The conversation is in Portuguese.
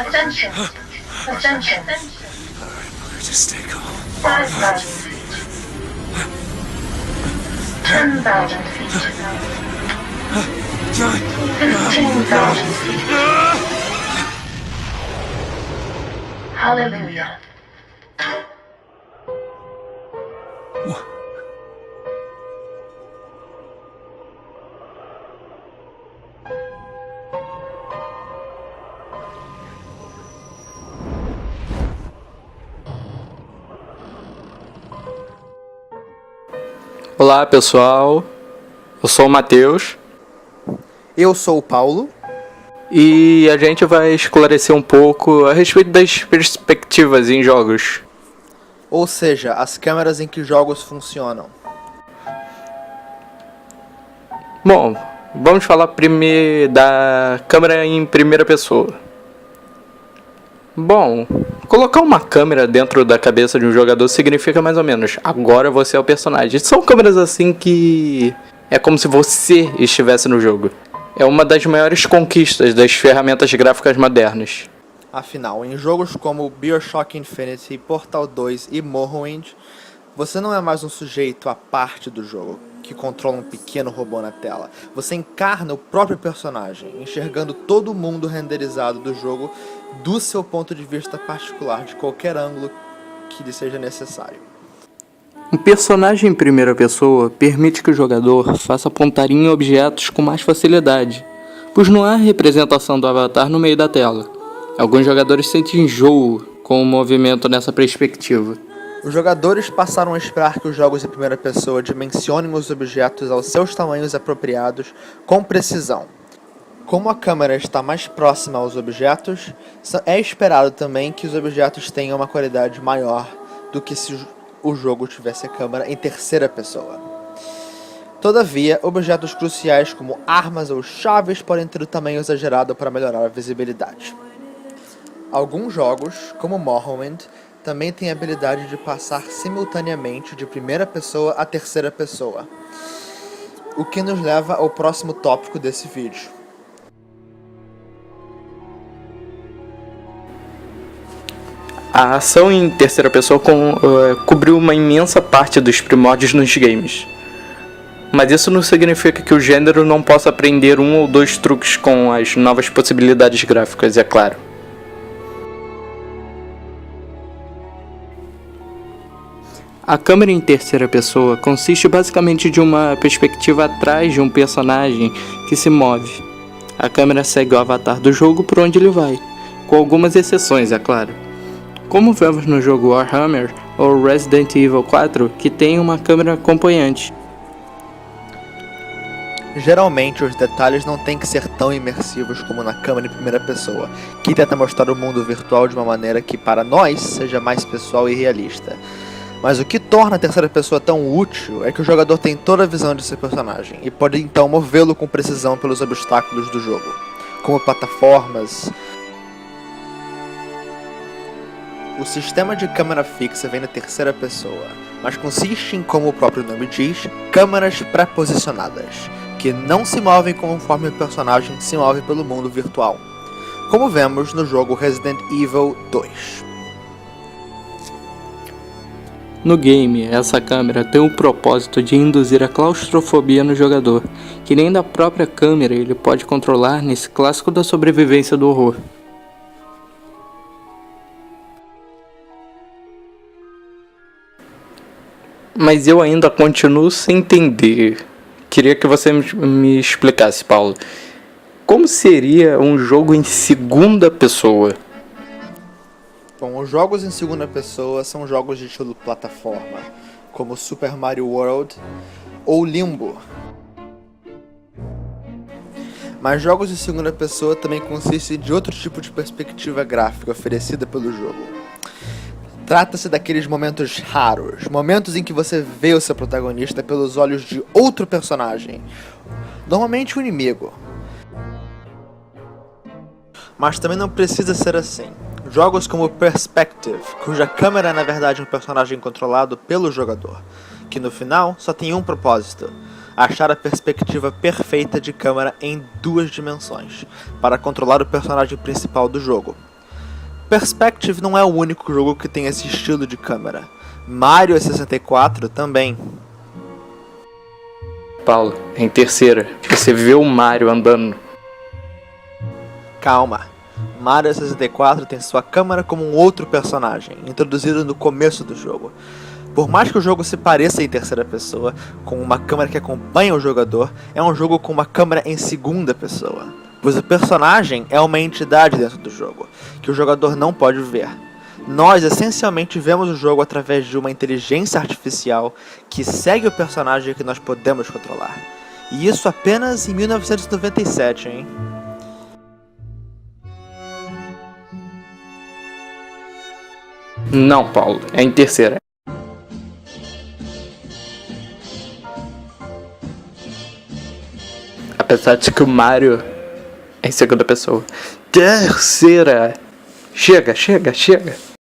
Attention. Attention. Just stay calm. 5,000 feet. 10,000 feet. 15,000 feet. Hallelujah. Olá pessoal, eu sou o Matheus Eu sou o Paulo. e a gente vai esclarecer um pouco a respeito das perspectivas em jogos. Ou seja, as câmeras em que jogos funcionam. Bom, vamos falar primeiro da câmera em primeira pessoa. Bom, colocar uma câmera dentro da cabeça de um jogador significa mais ou menos, agora você é o personagem. São câmeras assim que é como se você estivesse no jogo. É uma das maiores conquistas das ferramentas gráficas modernas. Afinal, em jogos como BioShock Infinite, Portal 2 e Morrowind, você não é mais um sujeito à parte do jogo, que controla um pequeno robô na tela. Você encarna o próprio personagem, enxergando todo o mundo renderizado do jogo do seu ponto de vista particular, de qualquer ângulo que lhe seja necessário. Um personagem em primeira pessoa permite que o jogador faça pontaria em objetos com mais facilidade, pois não há representação do avatar no meio da tela. Alguns jogadores sentem enjoo com o movimento nessa perspectiva. Os jogadores passaram a esperar que os jogos em primeira pessoa dimensionem os objetos aos seus tamanhos apropriados com precisão. Como a câmera está mais próxima aos objetos, é esperado também que os objetos tenham uma qualidade maior do que se o jogo tivesse a câmera em terceira pessoa. Todavia, objetos cruciais como armas ou chaves podem ter o tamanho exagerado para melhorar a visibilidade. Alguns jogos, como Morrowind, também têm a habilidade de passar simultaneamente de primeira pessoa a terceira pessoa, o que nos leva ao próximo tópico desse vídeo. A ação em terceira pessoa cobriu uma imensa parte dos primórdios nos games. Mas isso não significa que o gênero não possa aprender um ou dois truques com as novas possibilidades gráficas, é claro. A câmera em terceira pessoa consiste basicamente de uma perspectiva atrás de um personagem que se move. A câmera segue o avatar do jogo por onde ele vai, com algumas exceções, é claro. Como vemos no jogo Warhammer ou Resident Evil 4, que tem uma câmera acompanhante. Geralmente, os detalhes não têm que ser tão imersivos como na câmera em primeira pessoa, que tenta mostrar o mundo virtual de uma maneira que para nós seja mais pessoal e realista. Mas o que torna a terceira pessoa tão útil é que o jogador tem toda a visão de seu personagem e pode então movê-lo com precisão pelos obstáculos do jogo, como plataformas. O sistema de câmera fixa vem da terceira pessoa, mas consiste em, como o próprio nome diz, câmeras pré-posicionadas, que não se movem conforme o personagem se move pelo mundo virtual, como vemos no jogo Resident Evil 2. No game, essa câmera tem o propósito de induzir a claustrofobia no jogador, que nem da própria câmera ele pode controlar nesse clássico da sobrevivência do horror. Mas eu ainda continuo sem entender. Queria que você me explicasse, Paulo. Como seria um jogo em segunda pessoa? Bom, os jogos em segunda pessoa são jogos de estilo plataforma, como Super Mario World ou Limbo. Mas jogos em segunda pessoa também consistem de outro tipo de perspectiva gráfica oferecida pelo jogo. Trata-se daqueles momentos raros, momentos em que você vê o seu protagonista pelos olhos de outro personagem, normalmente o inimigo. Mas também não precisa ser assim. Jogos como Perspective, cuja câmera é na verdade um personagem controlado pelo jogador, que no final só tem um propósito: achar a perspectiva perfeita de câmera em duas dimensões, para controlar o personagem principal do jogo. Perspective não é o único jogo que tem esse estilo de câmera. Mario 64 também. Paulo, é em terceira. Você vê o Mario andando. Calma. Mario 64 tem sua câmera como um outro personagem, introduzido no começo do jogo. Por mais que o jogo se pareça em terceira pessoa, com uma câmera que acompanha o jogador, é um jogo com uma câmera em segunda pessoa. Pois o personagem é uma entidade dentro do jogo, que o jogador não pode ver. Nós essencialmente vemos o jogo através de uma inteligência artificial que segue o personagem que nós podemos controlar. E isso apenas em 1997, hein? Não, Paulo, é em terceira. Apesar de que o Mario é em segunda pessoa. Terceira! Chega!